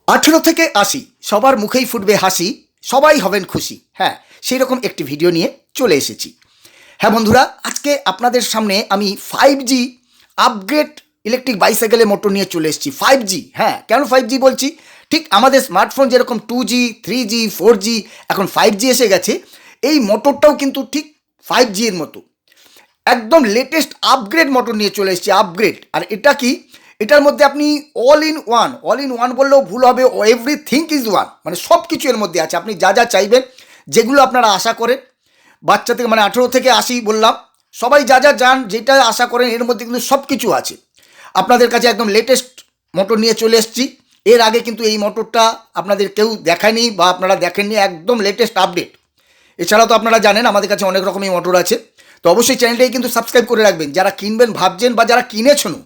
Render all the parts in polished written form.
18 থেকে 80 সবার মুখেই ফুটবে হাসি, সবাই হবেন খুশি। হ্যাঁ, সেই রকম একটি ভিডিও নিয়ে চলে এসেছি। হ্যাঁ বন্ধুরা, আজকে আপনাদের সামনে আমি 5G আপগ্রেড ইলেকট্রিক বাইসাইকেলের মোটর নিয়ে চলে এসেছি। 5G, হ্যাঁ, কেন 5G বলছি? ঠিক আমাদের স্মার্টফোন যেরকম 2G, 3G, 4G, এখন 5G এসে গেছে, এই মোটরটাও কিন্তু ঠিক 5G এর মতো একদম লেটেস্ট আপগ্রেড মোটর নিয়ে চলে এসেছি। আপগ্রেড, আর এটা কি, এটার মধ্যে আপনি অল ইন ওয়ান বললেও ভুল হবে, এভরিথিং ইজ ওয়ান, মানে সব কিছু এর মধ্যে আছে। আপনি যা যা চাইবেন, যেগুলো আপনারা আশা করেন, বাচ্চা থেকে মানে 18 থেকে 80 বললাম, সবাই যা যা যান, যেটা আশা করেন এর মধ্যে কিন্তু সব কিছু আছে। আপনাদের কাছে একদম লেটেস্ট মোটর নিয়ে চলে এসেছি। এর আগে কিন্তু এই মোটরটা আপনাদের কেউ দেখায়নি বা আপনারা দেখেননি, একদম লেটেস্ট আপডেট। এছাড়াও তো আপনারা জানেন আমাদের কাছে অনেক রকমই মোটর আছে। তো অবশ্যই চ্যানেলটাই কিন্তু সাবস্ক্রাইব করে রাখবেন, যারা কিনবেন ভাবছেন বা যারা কিনেছেনও,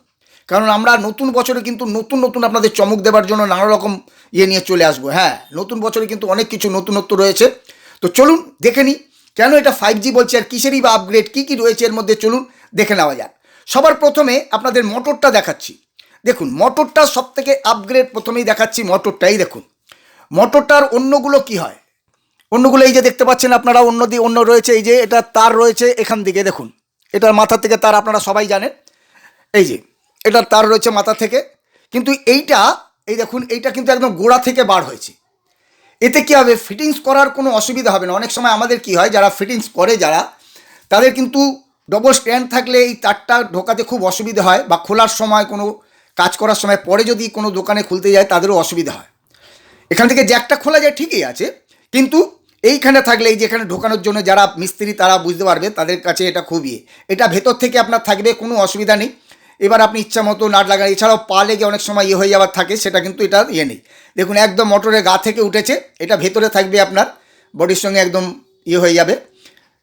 কারণ আমরা নতুন বছরে কিন্তু নতুন নতুন আপনাদের চমক দেওয়ার জন্য নানা রকম নিয়ে চলে আসবো। হ্যাঁ, নতুন বছরে কিন্তু অনেক কিছু নতুনত্ব রয়েছে। তো চলুন দেখে নিই কেন এটা 5G বলছে, আর কিসেরই বা আপগ্রেড কী কী রয়েছে এর মধ্যে, চলুন দেখে নেওয়া যাক। সবার প্রথমে আপনাদের মোটরটা দেখাচ্ছি। দেখুন মোটরটা সব থেকে আপগ্রেড, প্রথমেই দেখাচ্ছি মোটরটাই। দেখুন মোটরটার অন্যগুলো কি হয়, অন্যগুলো এই যে দেখতে পাচ্ছেন আপনারা, অন্য রয়েছে, এই যে এটা তার রয়েছে এখান থেকে, দেখুন এটার মাথা থেকে তার, আপনারা সবাই জানেন, এই যে এটার তার রয়েছে মাথা থেকে। কিন্তু এইটা, এই দেখুন এইটা কিন্তু একদম গোড়া থেকে বার হয়েছে। এতে কী হবে, ফিটিংস করার কোনো অসুবিধা হবে না। অনেক সময় আমাদের কি হয়, যারা ফিটিংস করে যারা, তাদের কিন্তু ডবল স্ট্যান্ড থাকলে এই তারটা ঢোকাতে খুব অসুবিধা হয়, বা খোলার সময় কোনো কাজ করার সময় পরে যদি কোনো দোকানে খুলতে যায় তাদেরও অসুবিধা হয়। এখান থেকে জ্যাকটা খোলা যায় ঠিকই আছে, কিন্তু এইখানে থাকলে, এই যে এখানে ঢোকানোর জন্য যারা মিস্ত্রি তারা বুঝতে পারবে, তাদের কাছে এটা খুবই এটা ভেতর থেকে আপনার থাকবে, কোনো অসুবিধা নেই। এবার আপনি ইচ্ছা মতো নাট লাগান। এছাড়াও পা লেগে অনেক সময় হয়ে যাওয়ার থাকে, সেটা কিন্তু এটা নেই। দেখুন একদম মোটরের গা থেকে উঠেছে, এটা ভেতরে থাকবে, আপনার বডির সঙ্গে একদম হয়ে যাবে,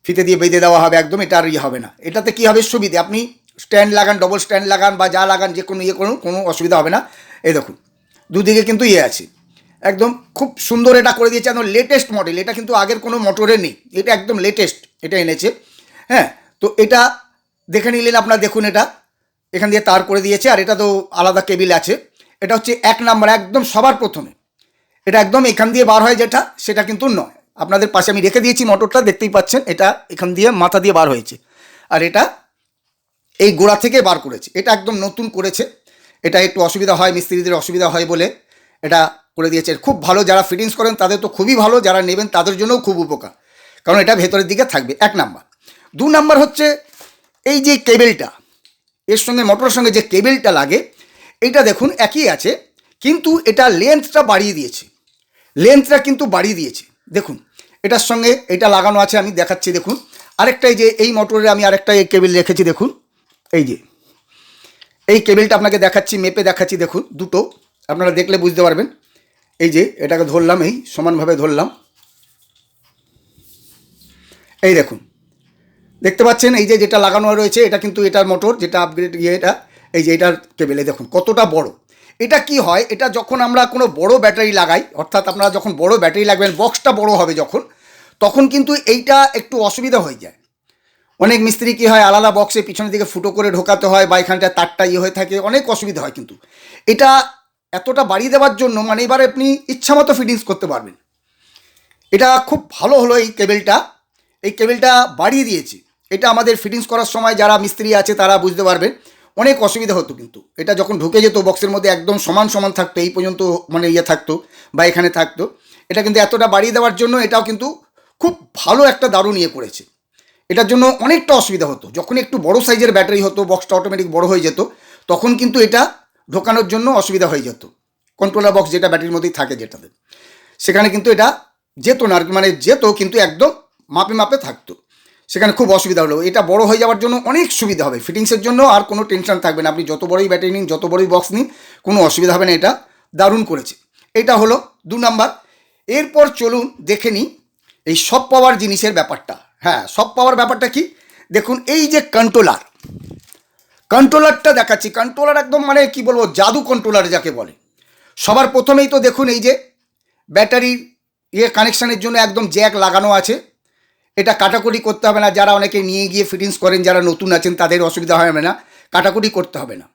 ফিতে দিয়ে বেঁধে দেওয়া হবে একদম, এটা আর হবে না। এটাতে কী হবে, সুবিধে, আপনি স্ট্যান্ড লাগান, ডবল স্ট্যান্ড লাগান বা যা লাগান, যে কোনো করুন, কোনো অসুবিধা হবে না। এই দেখুন দুদিকে কিন্তু আছে, একদম খুব সুন্দর এটা করে দিয়েছে, একদম লেটেস্ট মডেল। এটা কিন্তু আগের কোনো মোটরে নেই, এটা একদম লেটেস্ট এটা এনেছে। হ্যাঁ, তো এটা দেখে নিলেন আপনার, দেখুন এটা এখান দিয়ে তার করে দিয়েছে, আর এটা তো আলাদা কেবিল আছে। এটা হচ্ছে 1 নাম্বার, একদম সবার প্রথমে এটা একদম এখান দিয়ে বার হয় যেটা, সেটা কিন্তু নয়। আপনাদের পাশে আমি রেখে দিয়েছি মোটরটা, দেখতেই পাচ্ছেন, এটা এখান দিয়ে মাথা দিয়ে বার হয়েছে, আর এটা এই গোড়া থেকে বার করেছে। এটা একদম নতুন করেছে, এটা একটু অসুবিধা হয়, মিস্ত্রিদের অসুবিধা হয় বলে এটা করে দিয়েছে। খুব ভালো, যারা ফিটিংস করেন তাদের তো খুবই ভালো, যারা নেবেন তাদের জন্যও খুব উপকার, কারণ এটা ভেতরের দিকে থাকবে 1 নাম্বার। 2 নাম্বার হচ্ছে এই যে কেবেলটা, এর সঙ্গে মোটরের সঙ্গে যে কেবেলটা লাগে, এটা দেখুন একই আছে, কিন্তু এটা লেন্থটা বাড়িয়ে দিয়েছে, লেন্থটা কিন্তু বাড়িয়ে দিয়েছে। দেখুন এটার সঙ্গে এটা লাগানো আছে, আমি দেখাচ্ছি। দেখুন আরেকটা, এই যে এই মোটরে আমি আরেকটা এই কেবেল রেখেছি, দেখুন এই যে এই কেবেলটা আপনাকে দেখাচ্ছি, মেপে দেখাচ্ছি। দেখুন দুটো, আপনারা দেখলে বুঝতে পারবেন। এই যে এটাকে ধরলাম, এই সমানভাবে ধরলাম, এই দেখুন দেখতে পাচ্ছেন, এই যে যেটা লাগানো রয়েছে এটা কিন্তু এটার মোটর, যেটা আপগ্রেড এটা, এই যে এটার কেবেলে দেখুন কতটা বড়। এটা কি হয়, এটা যখন আমরা কোনো বড় ব্যাটারি লাগাই, অর্থাৎ আপনারা যখন বড় ব্যাটারি লাগবেন, বক্সটা বড় হবে যখন, তখন কিন্তু এইটা একটু অসুবিধা হয়ে যায়। অনেক মিস্ত্রি কী হয়, আলাদা বক্সে পিছনের দিকে ফুটো করে ঢোকাতে হয়, বা এখানটা তারটা হয়ে থাকে, অনেক অসুবিধা হয়। কিন্তু এটা এতটা বাড়িয়ে দেওয়ার জন্য, মানে এবার আপনি ইচ্ছামতো ফিটিংস করতে পারবেন। এটা খুব ভালো হলো, এই কেবেলটা, এই কেবেলটা বাড়িয়ে দিয়েছে। এটা আমাদের ফিটিংস করার সময় যারা মিস্ত্রি আছে তারা বুঝতে পারবেন, অনেক অসুবিধা হতো। কিন্তু এটা যখন ঢুকে যেত বক্সের মধ্যে, একদম সমান সমান থাকতো, এই পর্যন্ত মানে থাকতো বা এখানে থাকতো। এটা কিন্তু এতটা বাড়িয়ে দেওয়ার জন্য এটাও কিন্তু খুব ভালো একটা দারুণ করেছে। এটার জন্য অনেকটা অসুবিধা হতো, যখন একটু বড় সাইজের ব্যাটারি হতো, বক্সটা অটোমেটিক বড় হয়ে যেত, তখন কিন্তু এটা ঢোকানোর জন্য অসুবিধা হয়ে যেত। কন্ট্রোলার বক্স যেটা ব্যাটারির মধ্যেই থাকে যেটাতে, সেখানে কিন্তু এটা যেত না আর কি, মানে যেত কিন্তু একদম মাপে মাপে থাকতো, সেখানে খুব অসুবিধা হলো। এটা বড় হয়ে যাওয়ার জন্য অনেক সুবিধা হবে ফিটিংসের জন্য, আর কোনো টেনশন থাকবে না। আপনি যত বড়ই ব্যাটারি নিন, যত বড়ই বক্স নিন, কোনো অসুবিধা হবে না। এটা দারুণ করেছে। এটা হলো 2 নাম্বার। এরপর চলুন দেখে নিই এই সব পাওয়ার জিনিসের ব্যাপারটা। হ্যাঁ, সব পাওয়ার ব্যাপারটা কি, দেখুন এই যে কন্ট্রোলারটা দেখাচ্ছি। কন্ট্রোলার একদম মানে কি বলবো, জাদু কন্ট্রোলার যাকে বলে। সবার প্রথমেই তো দেখুন এই যে ব্যাটারির কানেকশানের জন্য একদম জ্যাক লাগানো আছে। এটা কাটাকুটি করতে হবে না, যারা অনেকে নিয়ে গিয়ে ফিটিংস করেন, যারা নতুন আছেন তাদের অসুবিধা হবে না, কাটাকুটি করতে হবে না।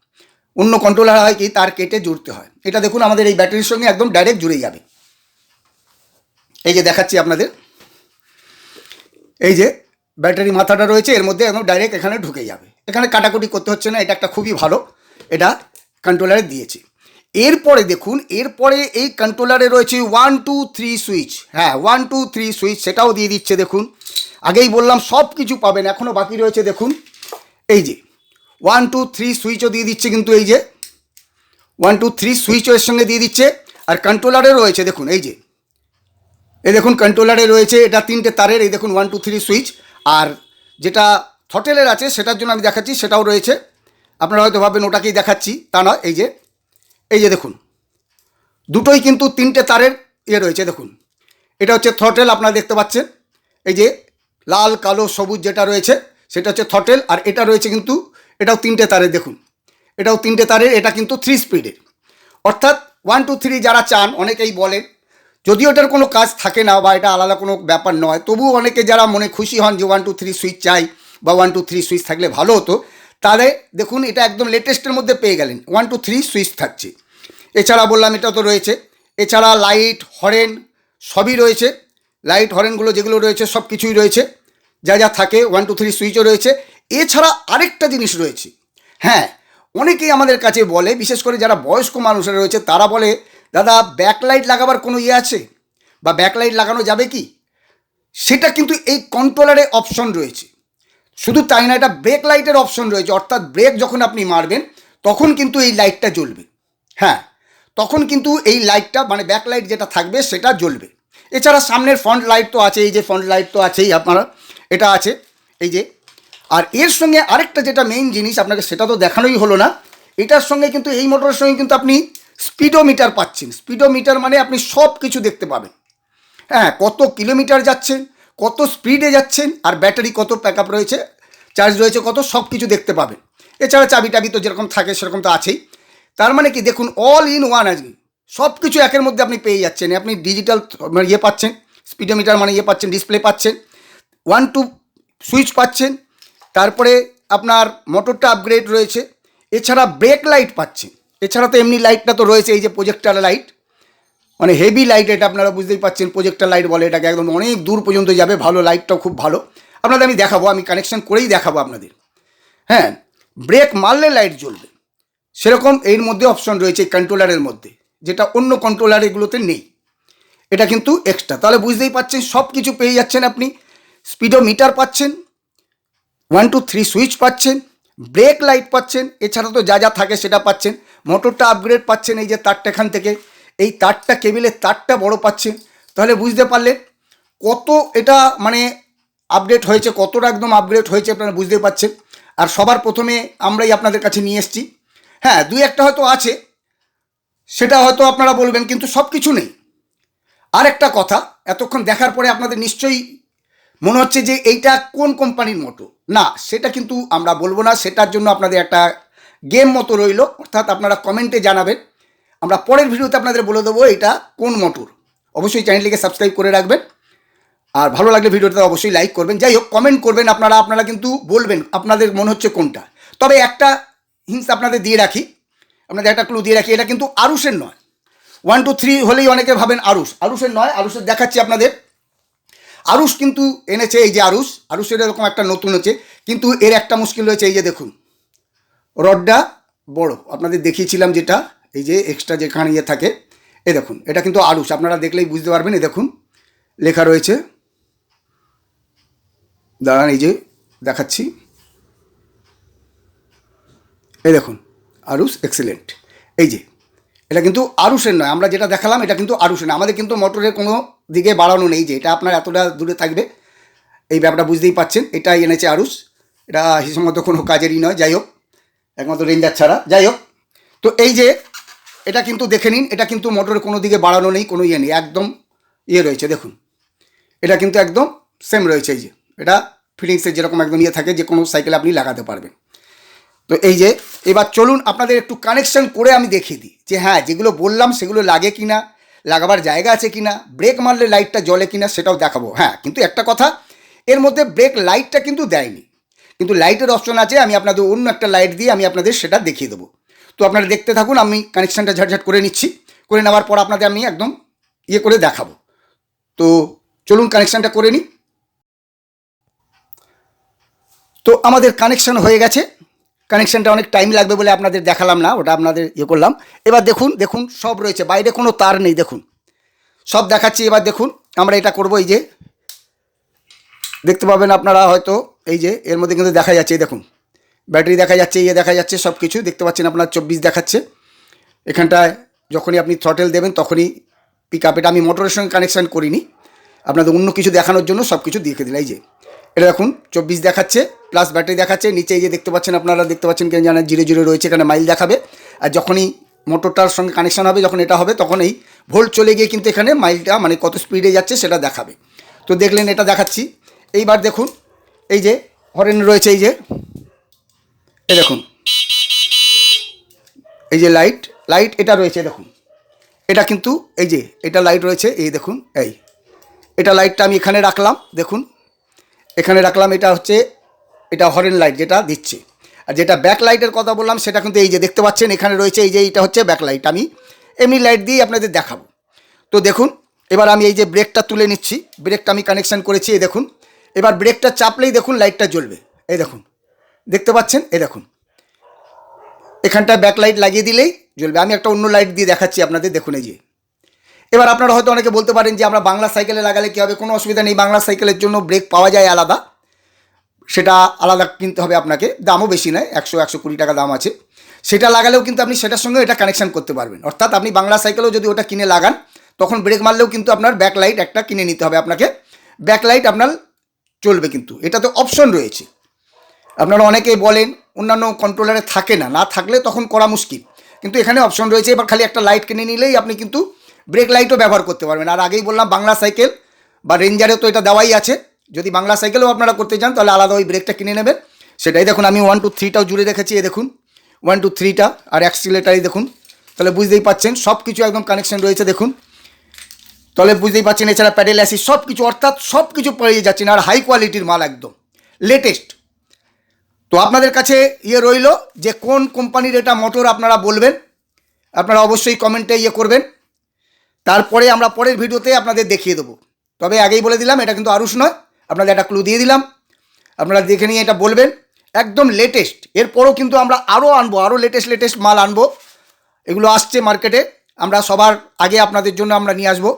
অন্য কন্ট্রোলার হয় কি তার কেটে জুড়তে হয়। এটা দেখুন আমাদের এই ব্যাটারির সঙ্গে একদম ডাইরেক্ট জুড়ে যাবে। এই যে দেখাচ্ছি আপনাদের, এই যে ব্যাটারি মাথাটা রয়েছে এর মধ্যে একদম ডাইরেক্ট এখানে ঢুকে যাবে, এখানে কাটাকুটি করতে হচ্ছে না। এটা একটা খুবই ভালো এটা কন্ট্রোলারে দিয়েছে। এরপরে দেখুন, এরপরে এই কন্ট্রোলারে রয়েছে 1 2 3 সুইচ। হ্যাঁ 1 2 3 সুইচ সেটাও দিয়ে দিচ্ছে। দেখুন আগেই বললাম সব কিছু পাবেন, এখনও বাকি রয়েছে। দেখুন এই যে 1 2 3 সুইচও দিয়ে দিচ্ছে, কিন্তু এই যে 1 2 3 সুইচও এর সঙ্গে দিয়ে দিচ্ছে। আর কন্ট্রোলারে রয়েছে দেখুন এই যে, এই দেখুন কন্ট্রোলারে রয়েছে এটা 3টে তারের, এই দেখুন 1 2 3 সুইচ। আর যেটা থটেলের আছে সেটার জন্য আমি দেখাচ্ছি, সেটাও রয়েছে। আপনারা হয়তো ভাববেন ওটাকেই দেখাচ্ছি, তা নয়। এই যে দেখুন দুটোই কিন্তু 3টে তারের রয়েছে। দেখুন এটা হচ্ছে থটেল, আপনারা দেখতে পাচ্ছেন এই যে লাল কালো সবুজ যেটা রয়েছে সেটা হচ্ছে থটেল। আর এটা রয়েছে কিন্তু এটাও 3টে তারের। দেখুন এটাও 3টে তারের, এটা কিন্তু 3 স্পিডের। অর্থাৎ 1 2 3 যারা চান, অনেকেই বলেন, যদিও এটার কোনো কাজ থাকে না বা এটা আলাদা কোনো ব্যাপার নয়, তবুও অনেকে যারা মনে খুশি হন যে 1 2 3 সুইচ চাই বা 1 2 3 সুইচ থাকলে ভালো হতো, তাহলে দেখুন এটা একদম লেটেস্টের মধ্যে পেয়ে গেলেন। 1 2 3 সুইচ থাকছে। এছাড়া বললাম এটা তো রয়েছে, এছাড়া লাইট হরেন সবই রয়েছে। লাইট হরেনগুলো যেগুলো রয়েছে সব কিছুই রয়েছে, যা যা থাকে 1 2 3 সুইচও রয়েছে। এছাড়া আরেকটা জিনিস রয়েছে, হ্যাঁ অনেকেই আমাদের কাছে বলে, বিশেষ করে যারা বয়স্ক মানুষরা রয়েছে তারা বলে, দাদা ব্যাকলাইট লাগাবার কোনো ইয়ে আছে বা ব্যাকলাইট লাগানো যাবে কি? সেটা কিন্তু এই কন্ট্রোলারে অপশন রয়েছে। শুধু তাই না, এটা ব্রেক লাইটের অপশন রয়েছে। অর্থাৎ ব্রেক যখন আপনি মারবেন তখন কিন্তু এই লাইটটা জ্বলবে। হ্যাঁ তখন কিন্তু এই লাইটটা মানে ব্যাকলাইট যেটা থাকবে সেটা জ্বলবে। এছাড়া সামনের ফ্রন্ট লাইট তো আছে, এই যে ফ্রন্ট লাইট তো আছেই আপনারা, এটা আছে এই যে। আর এর সঙ্গে আরেকটা যেটা মেইন জিনিস আপনাকে সেটা তো দেখানোই হলো না, এটার সঙ্গে কিন্তু এই মোটরের সঙ্গে কিন্তু আপনি স্পিডোমিটার পাচ্ছেন। স্পিডোমিটার মানে আপনি সব কিছু দেখতে পাবেন। হ্যাঁ কত কিলোমিটার যাচ্ছেন, কত স্পিডে যাচ্ছেন, আর ব্যাটারি কত প্যাকআপ রয়েছে, চার্জ রয়েছে কত, সব কিছু দেখতে পাবেন। এছাড়া চাবি টাবি তো যেরকম থাকে সেরকম তো আছেই। তার মানে কি দেখুন অল ইন ওয়ান আজকে সব কিছু একের মধ্যে আপনি পেয়ে যাচ্ছেন। আপনি ডিজিটাল ইয়ে পাচ্ছেন, স্পিডোমিটার মানে ইয়ে পাচ্ছেন, ডিসপ্লে পাচ্ছেন, 1 2 সুইচ পাচ্ছেন, তারপরে আপনার মোটরটা আপগ্রেড রয়েছে। এছাড়া ব্রেক লাইট পাচ্ছেন। এছাড়া তো এমনি লাইটটা তো রয়েছে, এই যে প্রজেক্টার লাইট, মানে হেভি লাইট, এটা আপনারা বুঝতেই পাচ্ছেন প্রজেক্টার লাইট বলে এটাকে, একদম অনেক দূর পর্যন্ত যাবে। ভালো লাইটটাও খুব ভালো, আপনাদের আমি দেখাবো, আমি কানেকশন করেই দেখাবো আপনাদের। হ্যাঁ ব্রেক মারলে লাইট জ্বলবে, সেরকম এর মধ্যে অপশন রয়েছে কন্ট্রোলারের মধ্যে, যেটা অন্য কন্ট্রোলার এগুলোতে নেই। এটা কিন্তু এক্সট্রা। তাহলে বুঝতেই পাচ্ছেন সব কিছু পেয়ে যাচ্ছেন আপনি। স্পিডোমিটার পাচ্ছেন, 1 2 3 সুইচ পাচ্ছেন, ব্রেক লাইট পাচ্ছেন, এছাড়া তো যা যা থাকে সেটা পাচ্ছেন। মোটরটা আপগ্রেড পাচ্ছেন, এই যে তারটা এখান থেকে, এই তারটা কেবিলের তারটা বড় পাচ্ছেন। তাহলে বুঝতে পারলেন কত এটা মানে আপডেট হয়েছে, কতটা একদম আপগ্রেড হয়েছে আপনারা বুঝতেই পারছেন। আর সবার প্রথমে আমরাই আপনাদের কাছে নিয়ে এসেছি। হ্যাঁ দুই একটা হয়তো আছে, সেটা হয়তো আপনারা বলবেন, কিন্তু সব কিছু নেই। আর একটা কথা, এতক্ষণ দেখার পরে আপনাদের নিশ্চয়ই মনে হচ্ছে যে এইটা কোন কোম্পানির মোটর, না সেটা কিন্তু আমরা বলবো না। সেটার জন্য আপনাদের একটা গেম মতো রইল, অর্থাৎ আপনারা কমেন্টে জানাবেন, আমরা পরের ভিডিওতে আপনাদের বলে দেবো এটা কোন মোটর। অবশ্যই চ্যানেলটিকে সাবস্ক্রাইব করে রাখবেন, আর ভালো লাগলে ভিডিওটা অবশ্যই লাইক করবেন। যাই হোক কমেন্ট করবেন আপনারা কিন্তু বলবেন আপনাদের মনে হচ্ছে কোনটা। তবে একটা হিন্স আপনাদের দিয়ে রাখি, আপনাদের একটা ক্লু দিয়ে রাখি, এটা কিন্তু আরুষের নয়। 1 2 3 হলেই অনেকে ভাবেন আরুষের নয়। আরুষের দেখাচ্ছি আপনাদের। আরুষ কিন্তু এনেছে, এই যে আরুষের এরকম একটা নতুন হচ্ছে, কিন্তু এর একটা মুশকিল রয়েছে। এই যে দেখুন রডটা বড়, আপনাদের দেখিয়েছিলাম যেটা, এই যে এক্সট্রা যেখানে ইয়ে থাকে, এই দেখুন এটা কিন্তু আরুষ, আপনারা দেখলেই বুঝতে পারবেন। এই দেখুন লেখা রয়েছে, দাঁড়ান এই যে দেখাচ্ছি, এই দেখুন আরুষ এক্সেলেন্ট। এই যে এটা কিন্তু আরুষের নয়, আমরা যেটা দেখালাম এটা কিন্তু আরুষের নয়। আমাদের কিন্তু মোটরের কোনো দিকে বাড়ানো নেই যে এটা আপনার এতটা দূরে থাকবে, এই ব্যাপারটা বুঝতেই পাচ্ছেন। এটাই এনেছে আরুষ, এটা হিসেবমতো কোনো কাজেরই নয়। যাই হোক একমাত্র রেঞ্জার ছাড়া, যাই হোক। তো এই যে এটা কিন্তু দেখে নিন, এটা কিন্তু মোটরের কোনো দিকে বাড়ানো নেই, কোনো ইয়ে নেই, একদম ইয়ে রয়েছে। দেখুন এটা কিন্তু একদম সেম রয়েছে। এই যে এটা ফিটিংসের যেরকম একদম ইয়ে থাকে, যে কোনো সাইকেলে আপনি লাগাতে পারবেন। তো এই যে এবার চলুন আপনাদের একটু কানেকশন করে আমি দেখিয়ে দিই যে হ্যাঁ যেগুলো বললাম সেগুলো লাগে কি না, লাগাবার জায়গা আছে কি না, ব্রেক মারলে লাইটটা জ্বলে কি না সেটাও দেখাবো। হ্যাঁ কিন্তু একটা কথা, এর মধ্যে ব্রেক লাইটটা কিন্তু দেয়নি, কিন্তু লাইটের অপশন আছে। আমি আপনাদের অন্য একটা লাইট দিয়ে আমি আপনাদের সেটা দেখিয়ে দেবো। তো আপনারা দেখতে থাকুন, আমি কানেকশানটা ঝটঝট করে নিচ্ছি, করে নেওয়ার পর আপনাদের আমি একদম করে দেখাবো। তো চলুন কানেকশানটা করে নিই। তো আমাদের কানেকশান হয়ে গেছে। কানেকশানটা অনেক টাইম লাগবে বলে আপনাদের দেখালাম না, ওটা আপনাদের করলাম। এবার দেখুন সব রয়েছে, বাইরে কোনো তার নেই, দেখুন সব দেখাচ্ছি। এবার দেখুন আমরা এটা করব, এই যে দেখতে পাবেন আপনারা হয়তো, এই যে এর মধ্যে কিন্তু দেখা যাচ্ছে, দেখুন ব্যাটারি দেখা যাচ্ছে, দেখা যাচ্ছে, সব কিছু দেখতে পাচ্ছেন আপনার 24 দেখাচ্ছে। এখানটায় যখনই আপনি থ্রটেল দেবেন তখনই পিক আপ। এটা আমি মোটরের সঙ্গে কানেকশান করিনি, আপনাদের অন্য কিছু দেখানোর জন্য সব কিছু দেখে দিলাম। এই যে এটা দেখুন 24 দেখাচ্ছে, প্লাস ব্যাটারি দেখাচ্ছে। নিচে এই যে দেখতে পাচ্ছেন আপনারা, দেখতে পাচ্ছেন কেন জানেন, 0 রয়েছে, এখানে মাইল দেখাবে। আর যখনই মোটরটার সঙ্গে কানেকশান হবে, যখন এটা হবে, তখন এই ভোল্ট চলে গিয়ে কিন্তু এখানে মাইলটা মানে কত স্পিডে যাচ্ছে সেটা দেখাবে। তো দেখলেন, এটা দেখাচ্ছি। এইবার দেখুন এই যে হরেন রয়েছে, এই যে এই দেখুন, এই যে লাইট এটা রয়েছে, দেখুন এটা কিন্তু এই যে এটা লাইট রয়েছে, এই দেখুন এটা লাইটটা আমি এখানে রাখলাম, দেখুন এখানে রাখলাম। এটা হচ্ছে এটা হরেন লাইট যেটা দিচ্ছে। আর যেটা ব্যাক লাইটের কথা বললাম সেটা কিন্তু এই যে দেখতে পাচ্ছেন এখানে রয়েছে, এই যে এটা হচ্ছে ব্যাক লাইট। আমি এমনি লাইট দিয়েই আপনাদের দেখাবো। তো দেখুন এবার আমি এই যে ব্রেকটা তুলে নিচ্ছি, ব্রেকটা আমি কানেকশান করেছি, এই দেখুন। এবার ব্রেকটা চাপলেই দেখুন লাইটটা জ্বলবে, এই দেখুন দেখতে পাচ্ছেন, এই দেখুন এখানটা ব্যাক লাইট লাগিয়ে দিলেই জ্বলবে। আমি একটা অন্য লাইট দিয়ে দেখাচ্ছি আপনাদের, দেখুন এই যে। এবার আপনারা হয়তো অনেকে বলতে পারেন যে আমরা বাংলা সাইকেলে লাগালে কী হবে? কোনো অসুবিধা নেই, বাংলা সাইকেলের জন্য ব্রেক পাওয়া যায় আলাদা, সেটা আলাদা কিনতে হবে আপনাকে, দামও বেশি নয়, 100-120 টাকা দাম আছে। সেটা লাগালেও কিন্তু আপনি সেটার সঙ্গে এটা কানেকশান করতে পারবেন। অর্থাৎ আপনি বাংলা সাইকেলেও যদি ওটা কিনে লাগান, তখন ব্রেক মারলেও কিন্তু আপনার ব্যাক লাইট একটা কিনে নিতে হবে আপনাকে, ব্যাক লাইট আপনার চলবে। কিন্তু এটা তো অপশন রয়েছে। আপনারা অনেকেই বলেন অন্যান্য কন্ট্রোলারে থাকে না, না থাকলে তখন করা মুশকিল, কিন্তু এখানে অপশন রয়েছে। এবার খালি একটা লাইট কিনে নিলেই আপনি কিন্তু ব্রেক লাইটও ব্যবহার করতে পারবেন। আর আগেই বললাম বাংলা সাইকেল বা রেঞ্জারে তো এটা দেওয়াই আছে। যদি বাংলা সাইকেলও আপনারা করতে চান তাহলে আলাদা ওই ব্রেকটা কিনে নেবেন। সেটাই দেখুন আমি 1 2 3টাও জুড়ে রেখেছি, এই দেখুন 1 2 3টা, আর অ্যাক্সিলারেটারই দেখুন, তাহলে বুঝতেই পাচ্ছেন সব কিছু একদম কানেকশন রয়েছে, দেখুন তাহলে বুঝতেই পাচ্ছেন। এছাড়া প্যাডেল অ্যাসিস্ট সব কিছু, অর্থাৎ সব কিছু পেয়ে যাচ্ছেন, আর হাই কোয়ালিটির মাল, একদম লেটেস্ট। তো আপনাদের কাছে রইল যে কোন কোম্পানির এটা মোটর আপনারা বলবেন, আপনারা অবশ্যই কমেন্টে করবেন। তারপরে আমরা পরের ভিডিওতে আপনাদের দেখিয়ে দেবো। তবে আগেই বলে দিলাম এটা কিন্তু আরুষ নয়, আপনাদের একটা ক্লু দিয়ে দিলাম, আপনারা দেখে নিয়ে এটা বলবেন, একদম লেটেস্ট। এরপরও কিন্তু আমরা আরও আনবো, আরও লেটেস্ট মাল আনবো, এগুলো আসছে মার্কেটে, আমরা সবার আগে আপনাদের জন্য আমরা নিয়ে আসবো।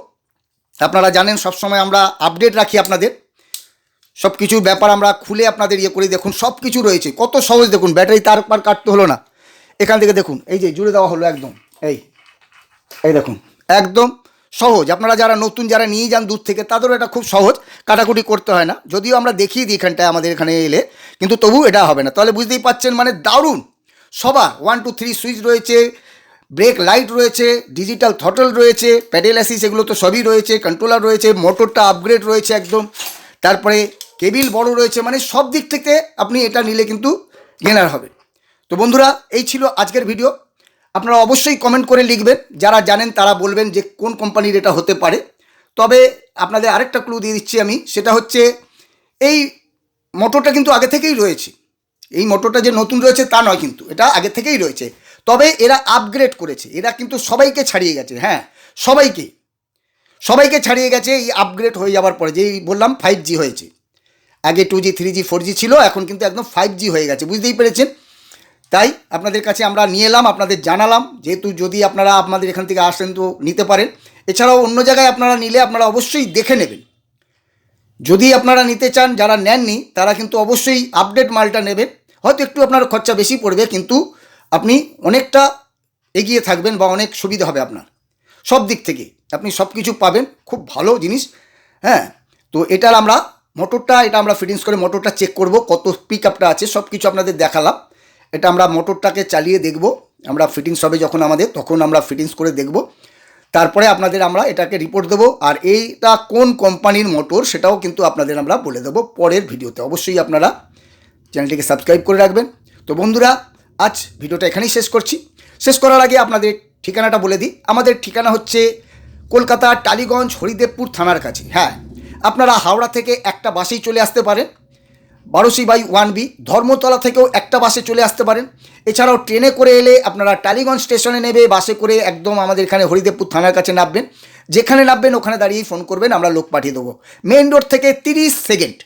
আপনারা জানেন সবসময় আমরা আপডেট রাখি আপনাদের, সব কিছুর ব্যাপার আমরা খুলে আপনাদের করি। দেখুন সব কিছু রয়েছে, কত সহজ, দেখুন ব্যাটারি তার পার কাটতে হলো না, এখান থেকে দেখুন এই যে জুড়ে দেওয়া হলো একদম, এই দেখুন একদম সহজ। আপনারা যারা নতুন, যারা নিয়ে যান দূর থেকে, তাদেরও এটা খুব সহজ, কাটাকুটি করতে হয় না। যদিও আমরা দেখিয়ে দিই এখানটায় আমাদের এখানে এলে, কিন্তু তবু এটা হবে না। তাহলে বুঝতেই পাচ্ছেন মানে দারুণ। সবার 1 2 3 সুইচ রয়েছে, ব্রেক লাইট রয়েছে, ডিজিটাল থ্রটল রয়েছে, প্যাডেল অ্যাসিস্ট এগুলো তো সবই রয়েছে, কন্ট্রোলার রয়েছে, মোটরটা আপগ্রেড রয়েছে একদম, তারপরে কেবিল বড় রয়েছে, মানে সব দিক থেকে আপনি এটা নিলে কিন্তু গেনার হবে। তো বন্ধুরা এই ছিল আজকের ভিডিও। আপনারা অবশ্যই কমেন্ট করে লিখবেন, যারা জানেন তারা বলবেন যে কোন কোম্পানির এটা হতে পারে। তবে আপনাদের আরেকটা ক্লু দিয়ে দিচ্ছি আমি, সেটা হচ্ছে এই মোটরটা কিন্তু আগে থেকেই রয়েছে। এই মোটরটা যে নতুন রয়েছে তা নয়, কিন্তু এটা আগে থেকেই রয়েছে। তবে এরা আপগ্রেড করেছে, এরা কিন্তু সবাইকে ছাড়িয়ে গেছে। হ্যাঁ, সবাইকে ছাড়িয়ে গেছে এই আপগ্রেড হয়ে যাওয়ার পরে। যেই বললাম 5G হয়েছে, আগে 2G 3G 4G ছিল, এখন কিন্তু একদম 5G হয়ে গেছে, বুঝতেই পেরেছেন। তাই আপনাদের কাছে আমরা নিয়ে এলাম, আপনাদের জানালাম, যেহেতু যদি আপনারা আপনাদের এখান থেকে আসেন তো নিতে পারেন। এছাড়াও অন্য জায়গায় আপনারা নিলে আপনারা অবশ্যই দেখে নেবেন। যদি আপনারা নিতে চান, যারা নেননি তারা কিন্তু অবশ্যই আপডেট মালটা নেবেন। হয়তো একটু আপনার খরচা বেশি পড়বে, কিন্তু আপনি অনেকটা এগিয়ে থাকবেন বা অনেক সুবিধা হবে আপনার সব দিক থেকে, আপনি সব কিছু পাবেন, খুব ভালো জিনিস। হ্যাঁ, তো এটার আমরা মোটরটা এটা আমরা ফিটিংস করে মোটরটা চেক করব, কত পিক আপটা আছে, সব কিছু আপনাদের দেখালাম। এটা আমরা মোটরটাকে চালিয়ে দেখব, আমরা ফিটিংস হবে যখন আমাদের, তখন আমরা ফিটিংস করে দেখব, তারপরে আপনাদের আমরা এটাকে রিপোর্ট দেবো। আর এইটা কোন কোম্পানির মোটর সেটাও কিন্তু আপনাদের আমরা বলে দেবো পরের ভিডিওতে। অবশ্যই আপনারা চ্যানেলটিকে সাবস্ক্রাইব করে রাখবেন। তো বন্ধুরা আজ ভিডিওটা এখানেই শেষ করছি। শেষ করার আগে আপনাদের ঠিকানাটা বলে দিই। আমাদের ঠিকানা হচ্ছে কলকাতা টালিগঞ্জ হরিদেবপুর থানার কাছে। হ্যাঁ, আপনারা হাওড়া থেকে একটা বাসেই চলে আসতে পারেন, 12C/1B। ধর্মতলা থেকেও একটা বাসে চলে আসতে পারেন। এছাড়াও ট্রেনে করে এলে আপনারা টালিগঞ্জ স্টেশনে নেবে, বাসে করে একদম আমাদের এখানে হরিদেবপুর থানার কাছে নামবেন। যেখানে নামবেন ওখানে দাঁড়িয়েই ফোন করবেন, আমরা লোক পাঠিয়ে দেবো। মেন রোড থেকে 30 সেকেন্ড,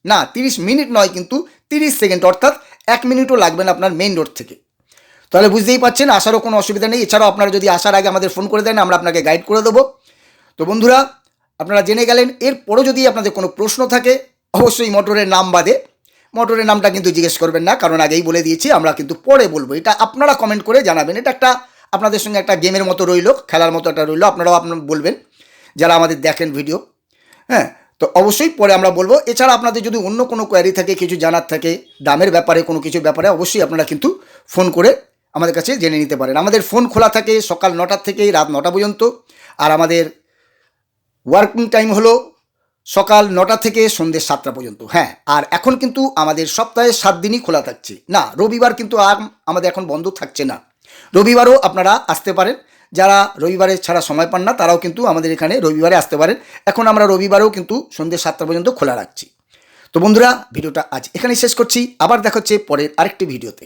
না 30 মিনিট নয়, কিন্তু 30 সেকেন্ড, অর্থাৎ 1 মিনিটও লাগবে না আপনার মেন রোড থেকে। তাহলে বুঝতেই পারছেন, আসারও কোনো অসুবিধা নেই। এছাড়াও আপনারা যদি আসার আগে আমাদের ফোন করে দেন, আমরা আপনাকে গাইড করে দেবো। তো বন্ধুরা, আপনারা জেনে গেলেন। এরপরও যদি আপনাদের কোনো প্রশ্ন থাকে, অবশ্যই মোটরের নাম বাদে, মোটরের নামটা কিন্তু জিজ্ঞেস করবেন না, কারণ আগেই বলে দিয়েছি আমরা কিন্তু পরে বলবো। এটা আপনারা কমেন্ট করে জানাবেন। এটা একটা আপনাদের সঙ্গে একটা গেমের মতো রইলো, খেলার মতো একটা রইলো। আপনারাও বলবেন যারা আমাদের দেখেন ভিডিও। হ্যাঁ, তো অবশ্যই পরে আমরা বলবো। এছাড়া আপনাদের যদি অন্য কোনো কোয়ারি থাকে, কিছু জানার থাকে, দামের ব্যাপারে, কোনো কিছুর ব্যাপারে, অবশ্যই আপনারা কিন্তু ফোন করে আমাদের কাছে জেনে নিতে পারেন। আমাদের ফোন খোলা থাকে সকাল 9টা থেকে রাত 9টা পর্যন্ত। আর আমাদের ওয়ার্কিং টাইম হলো সকাল 9টা থেকে সন্ধ্যে 7টা পর্যন্ত। হ্যাঁ, আর এখন কিন্তু আমাদের সপ্তাহে 7 দিনই খোলা থাকছে। না, রবিবার কিন্তু আর আমাদের এখন বন্ধ থাকছে না। রবিবারও আপনারা আসতে পারেন। যারা রবিবারে ছাড়া সময় পান না, তারাও কিন্তু আমাদের এখানে রবিবারে আসতে পারেন। এখন আমরা রবিবারেও কিন্তু সন্ধ্যে 7টা পর্যন্ত খোলা রাখছি। তো বন্ধুরা, ভিডিওটা আজ এখানেই শেষ করছি। আবার দেখা হচ্ছে পরের আরেকটি ভিডিওতে।